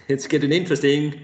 It's getting interesting.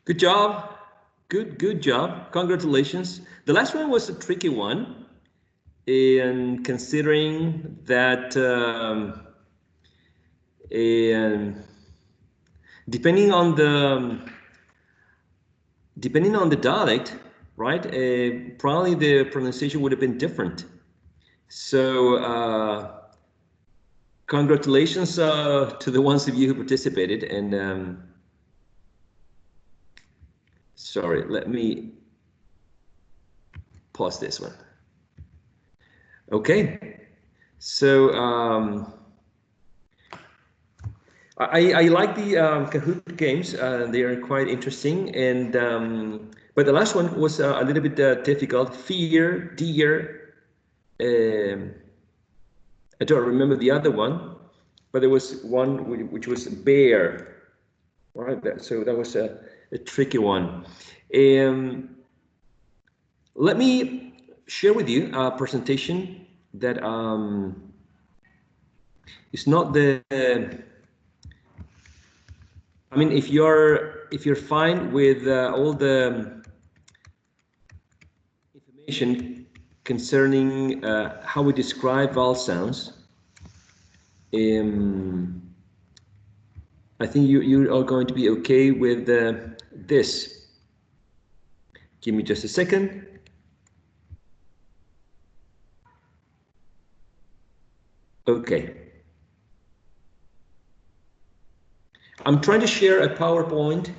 Good job. Good job. Congratulations. The last one was a tricky one. And considering that and depending on the dialect, right? Probably the pronunciation would have been different. So congratulations to the ones of you who participated. And sorry, let me pause this one. Okay, so I like the Kahoot games. They are quite interesting, and but the last one was a little bit difficult. Fear, deer. I don't remember the other one, but there was one which was bear. All right, so that was a tricky one. Let me share with you a presentation that is not the. I mean, if you're fine with all the information concerning how we describe vowel sounds, I think you are going to be okay with this. Give me just a second. Okay. I'm trying to share a PowerPoint.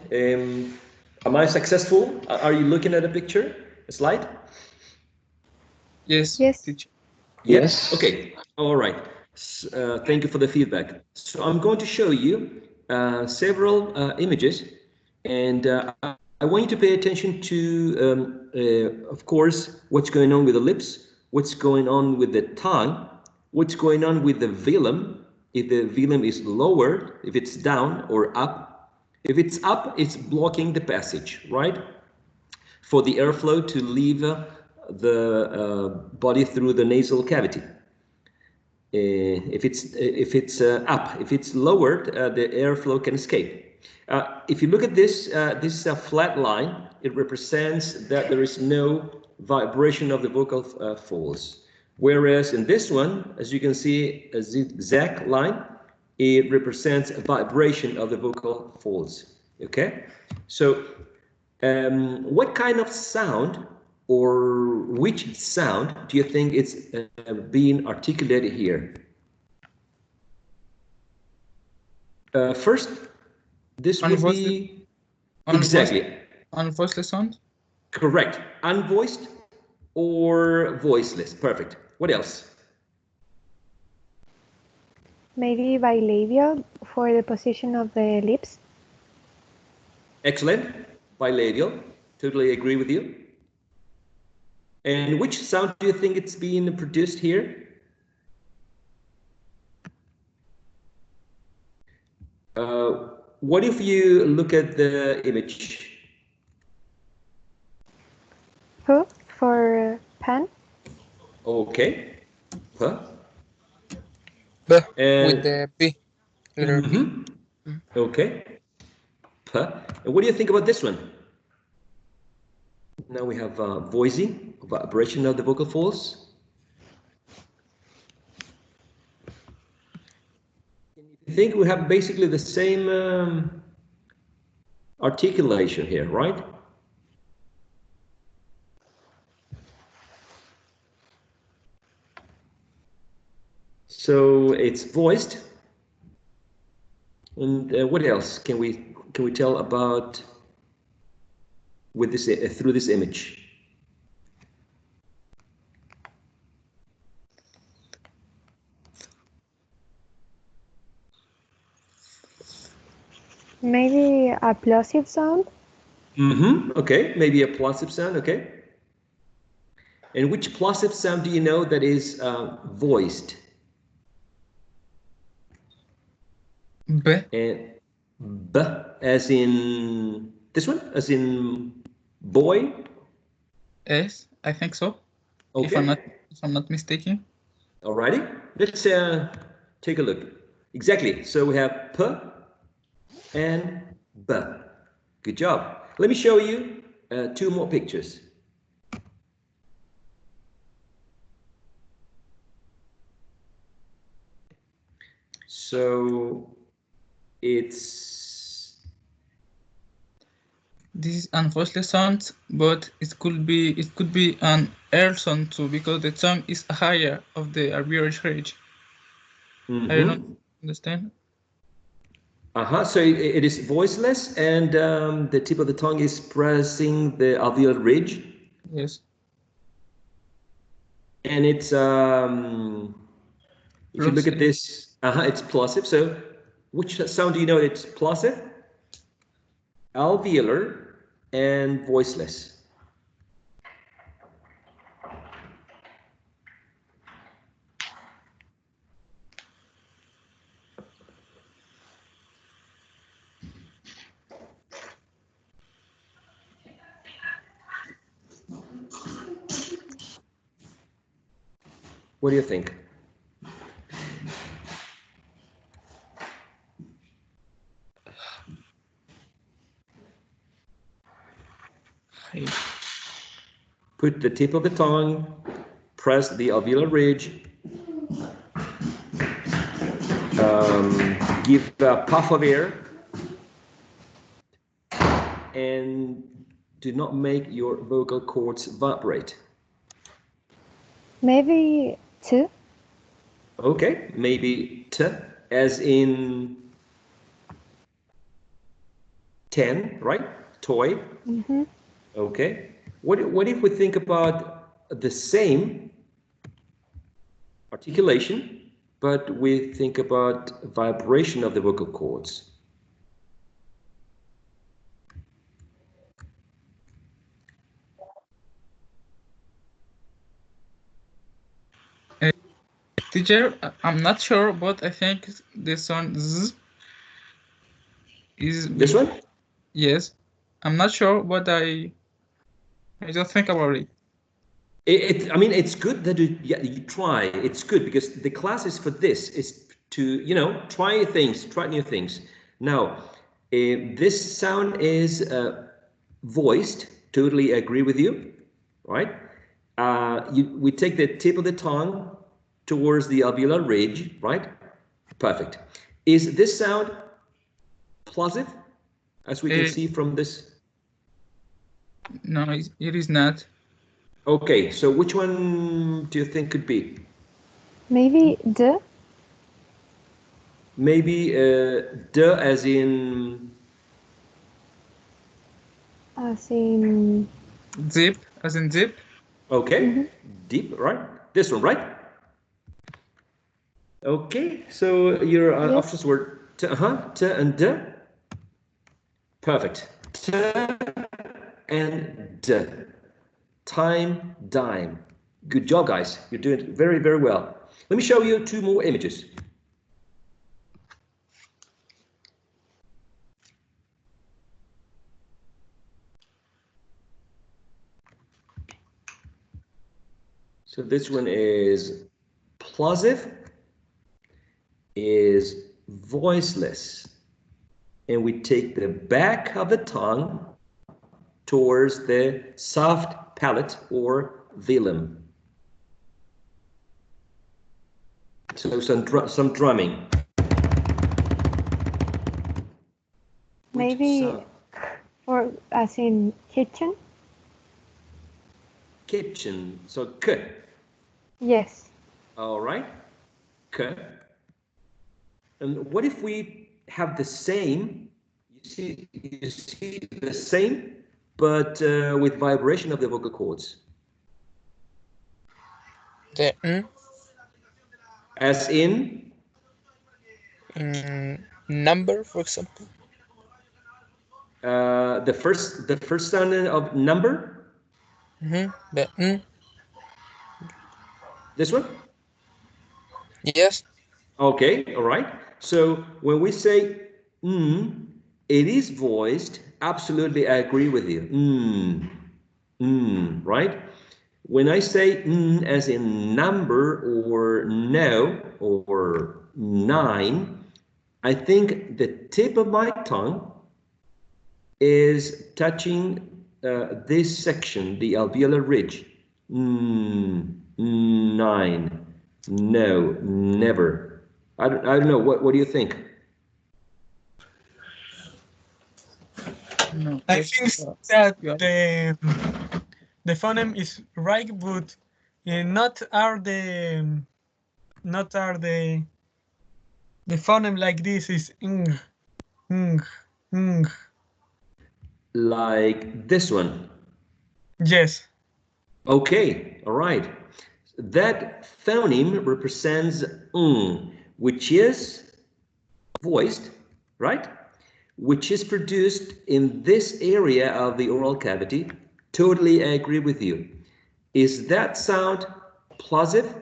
Am I successful? Are you looking at a picture? slide? Yes. Yes. Teacher. Yes. Okay. All right. Thank you for the feedback. So I'm going to show you several images, and I want you to pay attention to, of course, what's going on with the lips, what's going on with the tongue, what's going on with the velum, if the velum is lowered, if it's down or up. If it's up, it's blocking the passage, right? For the airflow to leave the body through the nasal cavity. If it's up, if it's lowered, the airflow can escape. If you look at this, this is a flat line. It represents that there is no vibration of the vocal folds. Whereas in this one, as you can see, a zigzag line, it represents a vibration of the vocal folds. Okay, so what kind of sound or which sound do you think is being articulated here? First, this would Unvoiced, be unvoiced, exactly unvoiced sound. correct. Unvoiced or voiceless. Perfect. What else? Maybe bilabial for the position of the lips. Excellent. Bilabial. Totally agree with you. And which sound do you think it's being produced here? What if you look at the image? P for pen. Okay. Huh? B And with the B. Letter B. okay. Huh? And what do you think about this one? Now we have voicing, vibration of the vocal folds. I think we have basically the same articulation here, right? So it's voiced. And what else can we tell about with this through this image? Maybe a plosive sound. Okay, maybe a plosive sound. Okay. And which plosive sound do you know that is voiced? B. And b as in this one, as in boy. S. I think so. Okay. If I'm not mistaken. Alrighty. Let's take a look. Exactly. So we have p and b. Good job. Let me show you two more pictures. So it's This is unvoiced sound, but it could be an air sound too, because the tongue is higher of the average range. I don't understand. So it is voiceless, and the tip of the tongue is pressing the alveolar ridge. Yes. And it's if you look at this, it's plosive. So which sound do you know it's plosive? Alveolar and voiceless. What do you think? Put the tip of the tongue, press the alveolar ridge, give a puff of air, and do not make your vocal cords vibrate. Maybe T. Okay, maybe T as in 10, right? Toy. Okay. What if we think about the same articulation, but we think about vibration of the vocal cords? Teacher, I'm not sure, but I think the sound Z is This one? Yes, I'm not sure, but I just think about it. I mean, it's good that you try. It's good because the class is for this. Is to, you know, try things, try new things. Now, this sound is voiced. Totally agree with you, right? We take the tip of the tongue towards the alveolar ridge, right? Perfect. Is this sound plosive, as we can see from this? No, it is not. Okay, so which one do you think could be? Maybe the. Maybe the as in. As in. Zip, as in zip. Okay, deep, right? This one, right? Okay, so your Yes. options were t, t and d. Perfect. T and d. Time, dime. Good job, guys. You're doing very, very well. Let me show you two more images. So this one is plosive, is voiceless. And we take the back of the tongue towards the soft palate or velum. So some drumming. Maybe for as in kitchen. Kitchen. So k. Yes. All right. K. And what if we have the same? You see the same, but with vibration of the vocal cords. The n. As in? Number, for example. The first sound of number. The n. This one? Yes. Okay, all right. So when we say it is voiced. Absolutely, I agree with you. Right? When I say as in number or no or 9, I think the tip of my tongue is touching this section, the alveolar ridge. 9. No, never. I don't know. What do you think? No, I think that the phoneme is right, but not are the phoneme like this is Like this one. Yes. Okay, all right. That phoneme represents which is voiced, right? Which is produced in this area of the oral cavity. Totally agree with you. Is that sound plosive?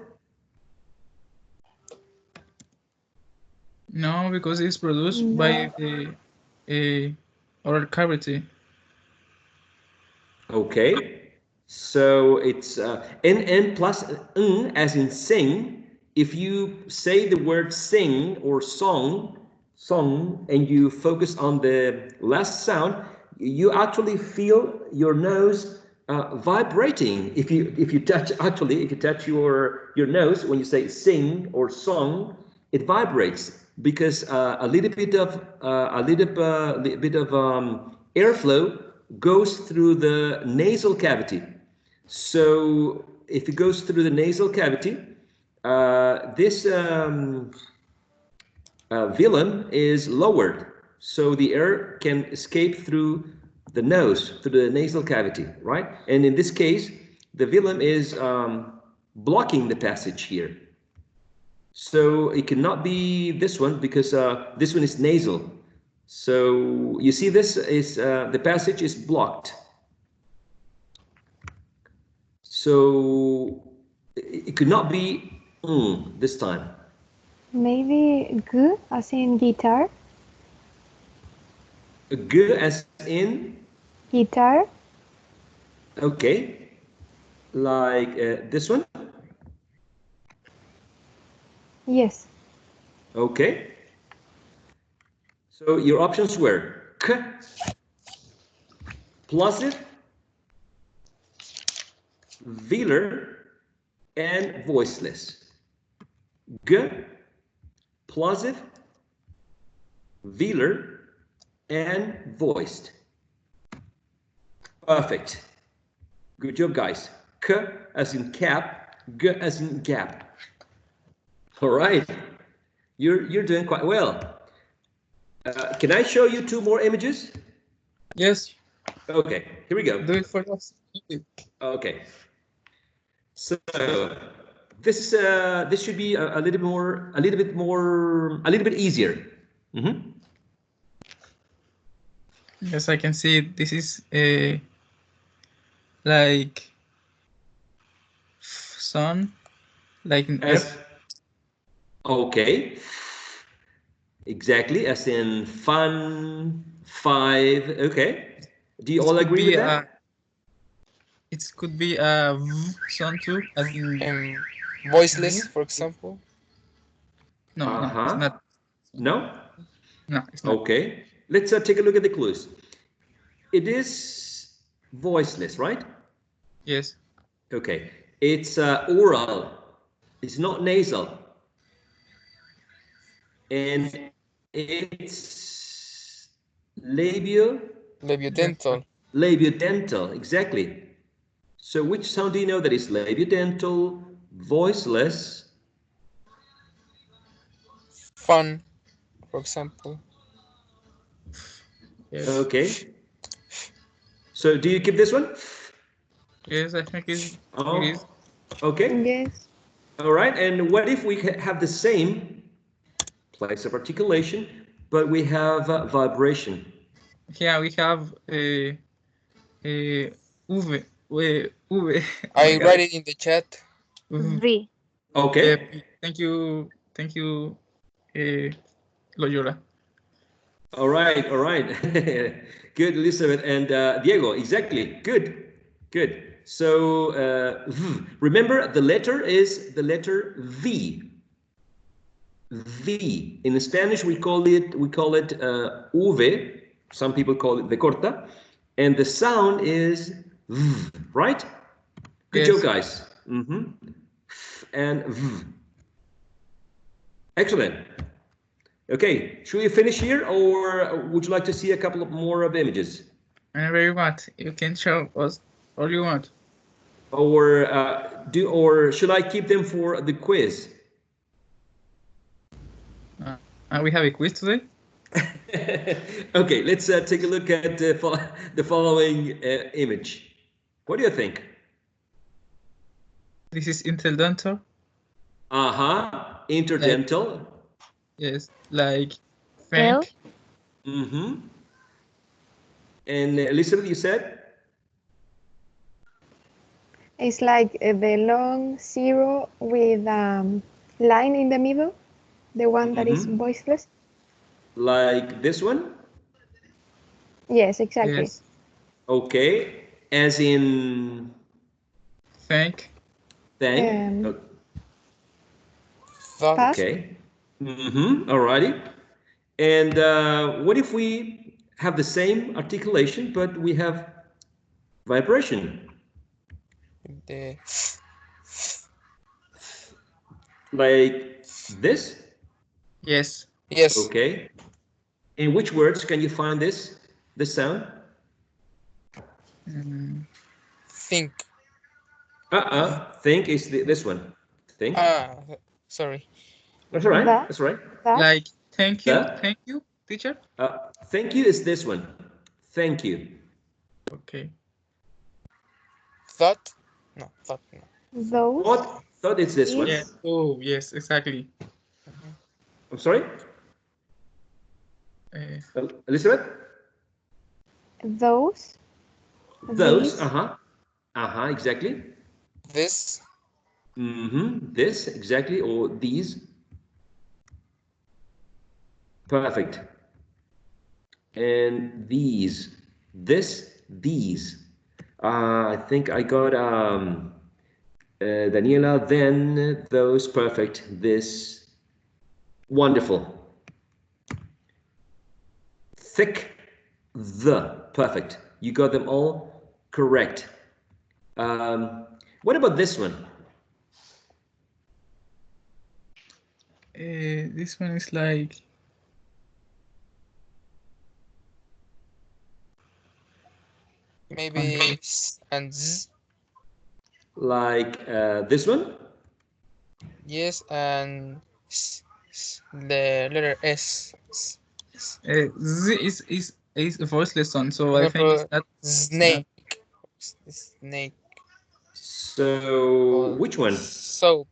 No, because it's produced by the oral cavity. Okay, so it's n plus as in sing. If you say the word sing or song, and you focus on the last sound, you actually feel your nose vibrating. If you touch your nose when you say sing or song, it vibrates because a little bit of airflow goes through the nasal cavity. So if it goes through the nasal cavity, this velum is lowered, so the air can escape through the nose, through the nasal cavity, right? And in this case, the velum is blocking the passage here. So it cannot be this one because this one is nasal. So you see this is, the passage is blocked. So it could not be this time. Maybe G as in guitar. G as in? Guitar. Okay. Like this one? Yes. Okay. So your options were K, plosive, velar, and voiceless. G, plosive, velar, and voiced. Perfect. Good job, guys. K as in cap, G as in gap. All right. You're doing quite well. Can I show you 2 more images? Yes. Okay, here we go. Do it for us. Okay. So this should be a little bit easier. Yes, I can see this is a like sun, like an As okay. Exactly, as in fun, 5. Okay. Do you all agree with that? It could be a v sound too, as in voiceless, for example. no, it's not. No? No, it's not. Okay. Let's take a look at the clues. It is voiceless, right? Yes. Okay. It's oral. It's not nasal. And it's Labiodental. labiodental, exactly. So which sound do you know that is labiodental, voiceless? Fun, for example. Yes. Okay. So do you keep this one? Yes, I think it Oh, is. okay. Yes. All right. And what if we have the same place of articulation, but we have vibration? Yeah, we have a uve. Uve. I write it in the chat. V. Okay. Thank you, Loyola. All right. All right. Good, Elizabeth and Diego. Exactly. Good. Good. So remember, the letter is the letter V. V. In Spanish, we call it V. Some people call it the corta, and the sound is V. Right? Good job, guys. And V. Excellent. Okay, should we finish here, or would you like to see a couple of more of images? Whenever you want, you can show us all you want. Or should I keep them for the quiz? We have a quiz today. Okay, let's take a look at the following image. What do you think? This is interdental. Interdental. Like, yes, like Frank. And Elizabeth, you said? It's like the long zero with line in the middle, the one that is voiceless. Like this one? Yes, exactly. Yes. Okay, as in Thank. Okay. Alrighty. And what if we have the same articulation, but we have vibration? Like this? Yes. Yes. Okay. In which words can you find this sound? Think. Think is this one. Think. Sorry. That's all right. That's all right. Like thank you, teacher. Thank you is this one. Thank you. Okay. Thought? No, thought no. Those. Thought it's this one. Yeah. Oh, yes, exactly. I'm sorry? Elizabeth? Those. Those, These. exactly. This. This, exactly, or these. Perfect. And these, this, these. I think I got Daniela, then those, perfect, this, wonderful. Thick, the, perfect. You got them all correct. What about this one? This one is like maybe s and z. Like this one? Yes, and the letter S. Z is a voiceless one, so For I think it's example, not snake. Snake. So which one? Soap.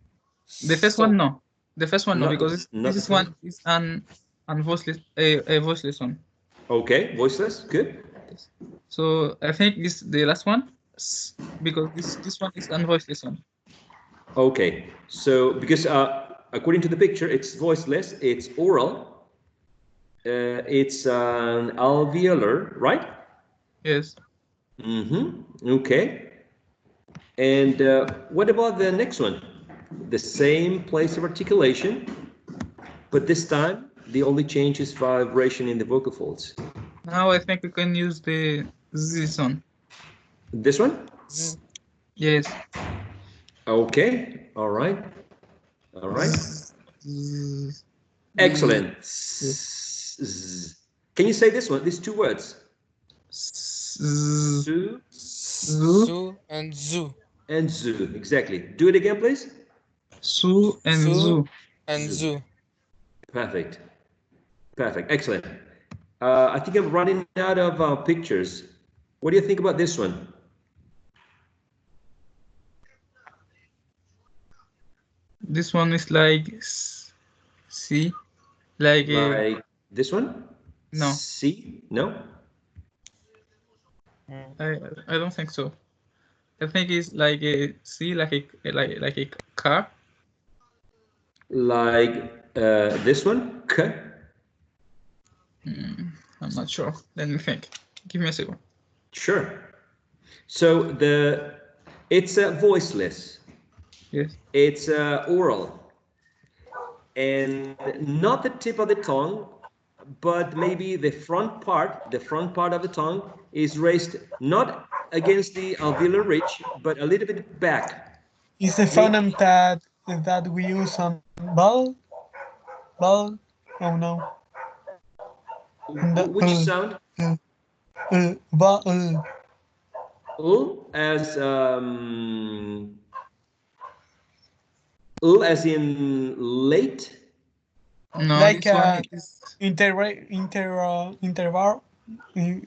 the first one. No, the first one no, Not- because not this the one is an voiceless a voiceless one. Okay, voiceless, good. So I think this the last one because this one is an voiceless one. Okay, so because according to the picture, it's voiceless, it's oral, it's an alveolar, right? Yes. Okay. And what about the next one? The same place of articulation, but this time the only change is vibration in the vocal folds. Now I think we can use this one. This one? Z. Yes. Okay, all right. All right. Z. Excellent. Can you say this one, these two words? Z. Su Su and zoo. and zoo, exactly. Do it again, please. Su and Zu. And zoo. Perfect. Perfect. Excellent. I think I'm running out of pictures. What do you think about this one? This one is like C, like this one? no. C? No? I don't think so. I think it's like a C, like a car. Like this one? K? I'm not sure. Let me think. Give me a second. Sure. So it's voiceless. Yes. It's oral. And not the tip of the tongue, but maybe the front part of the tongue is raised not against the alveolar ridge, but a little bit back. Is the phoneme that we use on ball? Oh no. Which sound? As as in late. No, like this one is interval,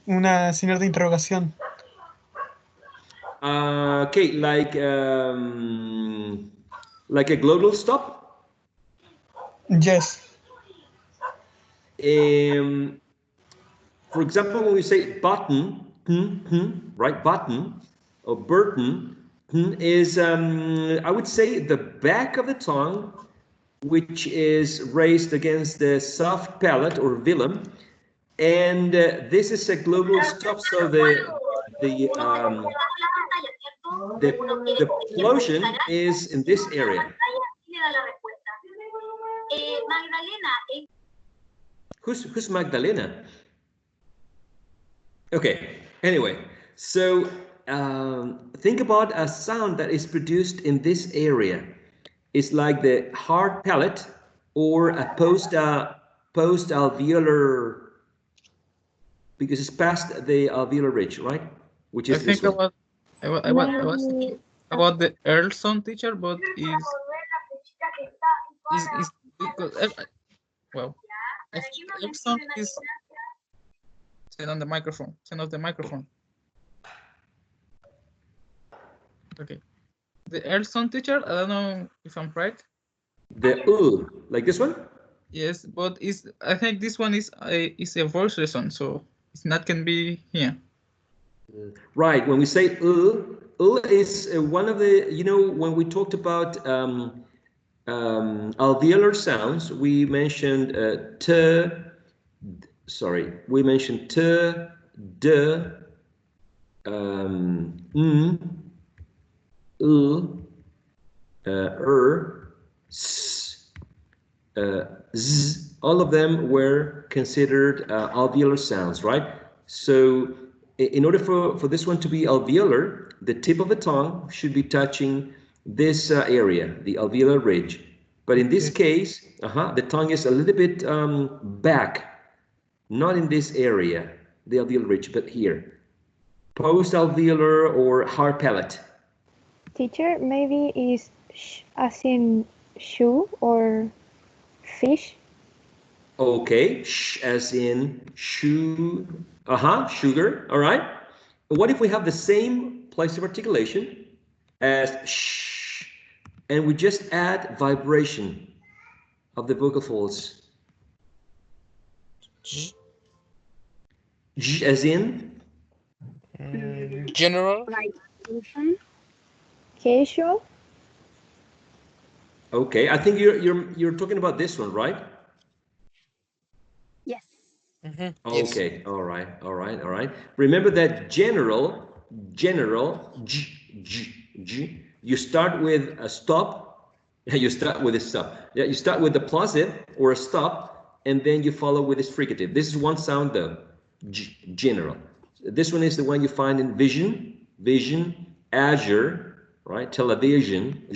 una señal de interrogación. Okay, like a glottal stop. Yes. For example, when we say button, right? Button or burden is, I would say, the back of the tongue, which is raised against the soft palate or velum, and this is a glottal stop. So the explosion is in this area. Who's Magdalena? Okay, anyway, so think about a sound that is produced in this area. It's like the hard palate or a post-alveolar, because it's past the alveolar ridge, right? Which is this one. I was thinking about the Earlson teacher, but is because well, I think Earlson is turn on the microphone. Turn off the microphone. Okay. The L sound, teacher, I don't know if I'm right. The like this one? Yes, but I think this one is a voice sound, so it's not can be here. Right. When we say is one of the, you know, when we talked about alveolar sounds, we mentioned we mentioned d, s, z. All of them were considered alveolar sounds, right? So in order for this one to be alveolar, the tip of the tongue should be touching this area, the alveolar ridge. But in this case, the tongue is a little bit back, not in this area, the alveolar ridge, but here. Post-alveolar or hard palate. Teacher, maybe is as in shoe or fish. Okay, as in sugar, all right. What if we have the same place of articulation as sh, and we just add vibration of the vocal folds? J As in? general. Casual. Okay, I think you're talking about this one, right? Yes. Yes. Okay, all right. Remember that general, you start with a stop. You start with a stop. Yeah, you start with a plosive or a stop, and then you follow with this fricative. This is one sound though, general. This one is the one you find in vision, azure, right? Television,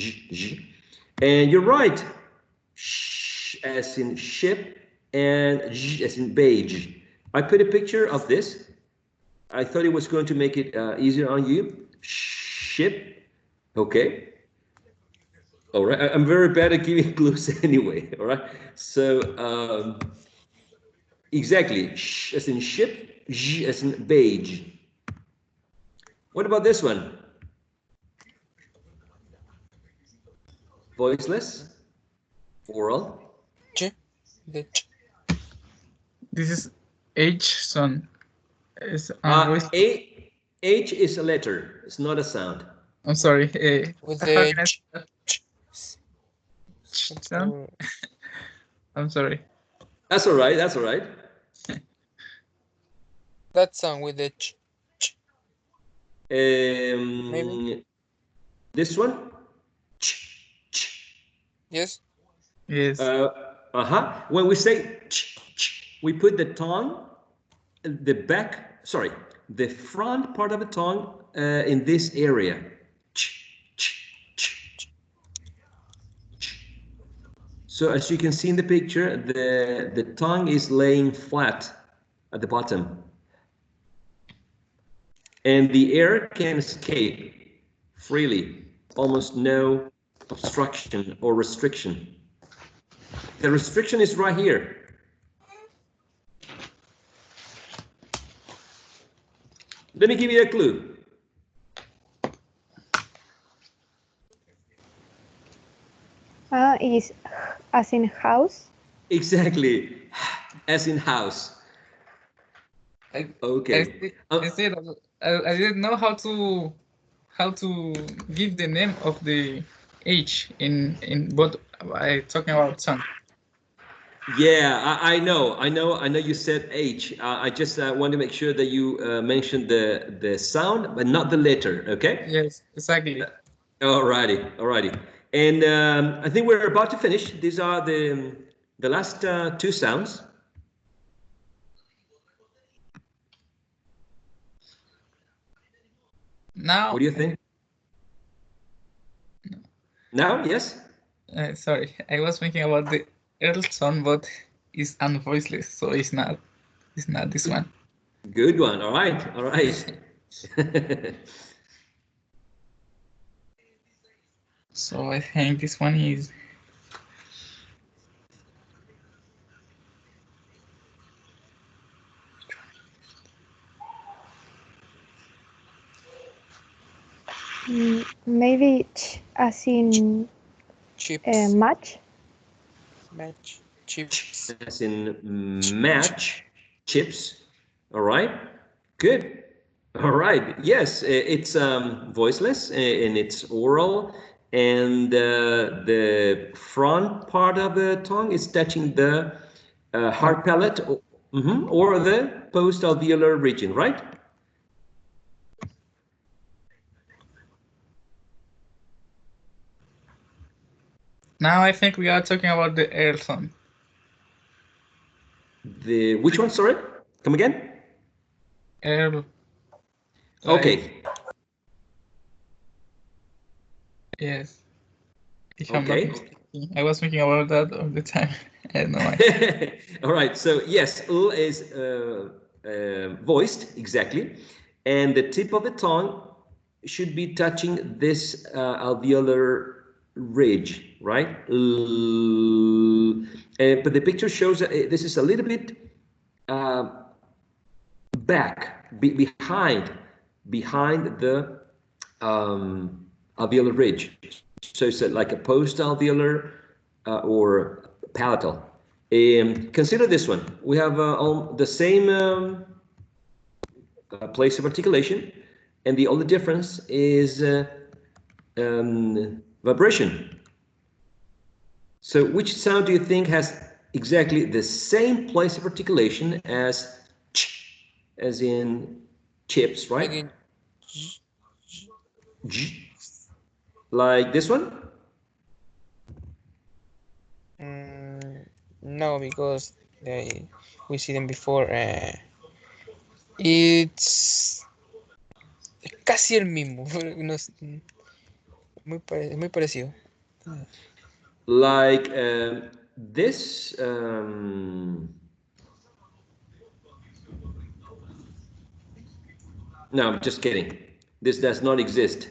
and you're right. Sh as in ship and as in beige. I put a picture of this. I thought it was going to make it easier on you. Ship. Okay. All right. I'm very bad at giving clues anyway. All right. So exactly. Sh as in ship. As in beige. What about this one? Voiceless. Oral. Ch. The ch. This is H sound. It's voice. H is a letter. It's not a sound. I'm sorry. With How the can I ch. sound? I'm sorry. That's all right. That's all right. That sound with the ch. Maybe. This one. Yes. Yes. When we say we put the tongue, the back, sorry, the front part of the tongue in this area. So as you can see in the picture, the tongue is laying flat at the bottom. And the air can escape freely, almost no obstruction or restriction. The restriction is right here. Let me give you a clue. Is as in house. Exactly, as in house. Okay. I said I didn't know how to give the name of the H in but I talking about sound. Yeah, I know you said H. I just want to make sure that you mentioned the sound, but not the letter, okay? Yes, exactly. Alrighty. And I think we're about to finish. These are the last two sounds. Now, what do you think? Now, yes? Sorry, I was thinking about the L sound, but it's unvoiceless, so it's not this one. Good one. All right. So I think this one is. Maybe ch as in Chips. match. Match. Chips. As in match, chips. All right, good. All right, yes, it's voiceless and it's oral, and the front part of the tongue is touching the hard palate or the post-alveolar region, right? Now I think we are talking about the air sound. The which one? Sorry, come again. Air. Like, Okay. Yes. If I'm not Okay. mistaken, I was thinking about that all the time. I don't know why. All right. So yes, is voiced exactly, and the tip of the tongue should be touching this alveolar ridge, right? But the picture shows that this is a little bit back, behind the alveolar ridge. So it's like a post-alveolar or palatal. Consider this one. We have the same place of articulation, and the only difference is vibration. So which sound do you think has exactly the same place of articulation as ch, as in chips, right? Again. J, like this one? No, because we see them before. It's casi el mismo. No es- muy parecido. Like this. No, I'm just kidding. This does not exist.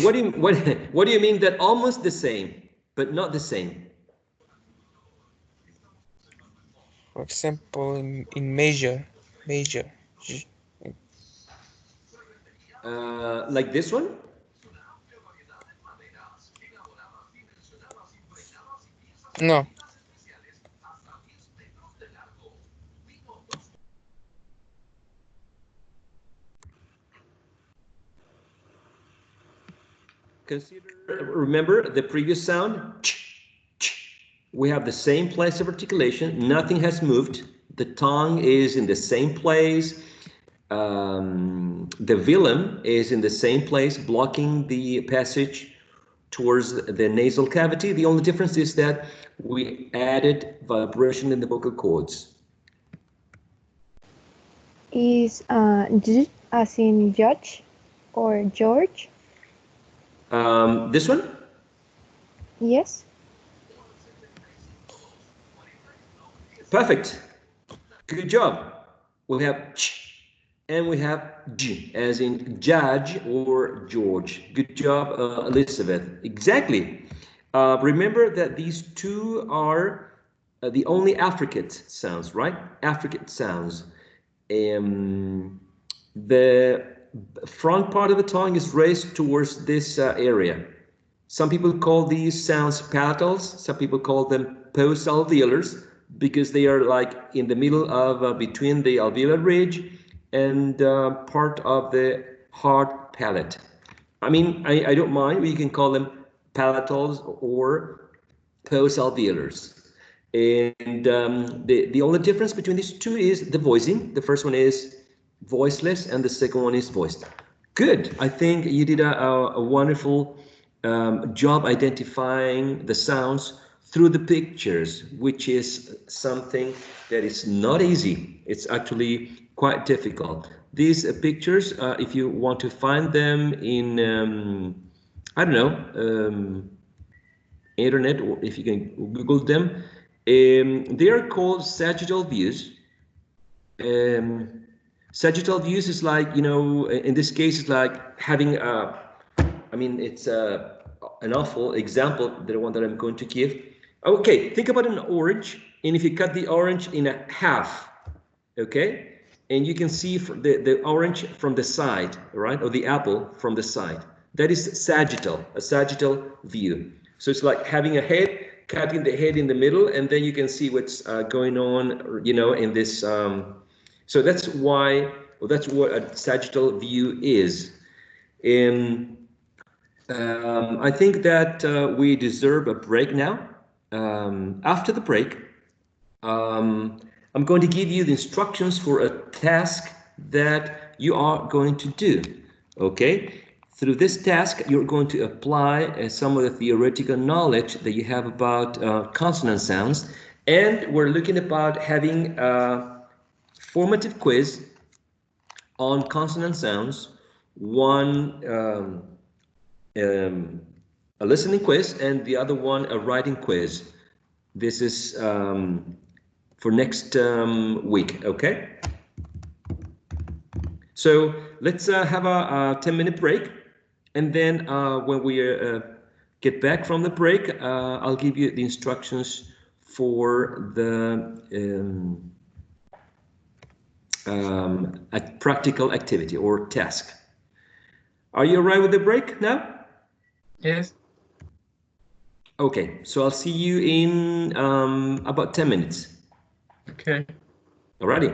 What do you mean that almost the same, but not the same? For example, in major. Like this one? No. Remember the previous sound? Ch, ch. We have the same place of articulation. Nothing has moved. The tongue is in the same place. The velum is in the same place, blocking the passage towards the nasal cavity. The only difference is that we added vibration in the vocal cords. Is j as in judge or George? This one? Yes. Perfect. Good job. We have ch and we have j, as in judge or George. Good job, Elizabeth. Exactly. Remember that these two are the only affricate sounds, right? Affricate sounds. The front part of the tongue is raised towards this area. Some people call these sounds palatals. Some people call them post-alveolars because they are like in the middle of between the alveolar ridge and part of the hard palate. I mean, I don't mind. We can call them palatals or post-alveolars. And the only difference between these two is the voicing. The first one is voiceless and the second one is voiced. Good. I think you did a wonderful job identifying the sounds through the pictures, which is something that is not easy. It's actually quite difficult. These pictures, if you want to find them in, I don't know, internet, or if you can Google them, they are called sagittal views. Sagittal views is like, you know, in this case, it's like having a, I mean, it's an awful example, the one that I'm going to give. Okay, think about an orange, and if you cut the orange in a half, okay, and you can see the orange from the side, right? Or the apple from the side. That is sagittal, a sagittal view. So it's like having a head, cutting the head in the middle, and then you can see what's going on, you know, in this. So that's why, well, that's what a sagittal view is. I think that we deserve a break now. After the break, I'm going to give you the instructions for a task that you are going to do, okay? Through this task, you're going to apply some of the theoretical knowledge that you have about consonant sounds, and we're looking about having a formative quiz on consonant sounds, one a listening quiz, and the other one a writing quiz. This is for next week, okay? So let's have a 10-minute break, and then when we get back from the break, I'll give you the instructions for the a practical activity or task. Are you all right with the break now? Yes. Okay, so I'll see you in about 10 minutes. Okay. Alrighty.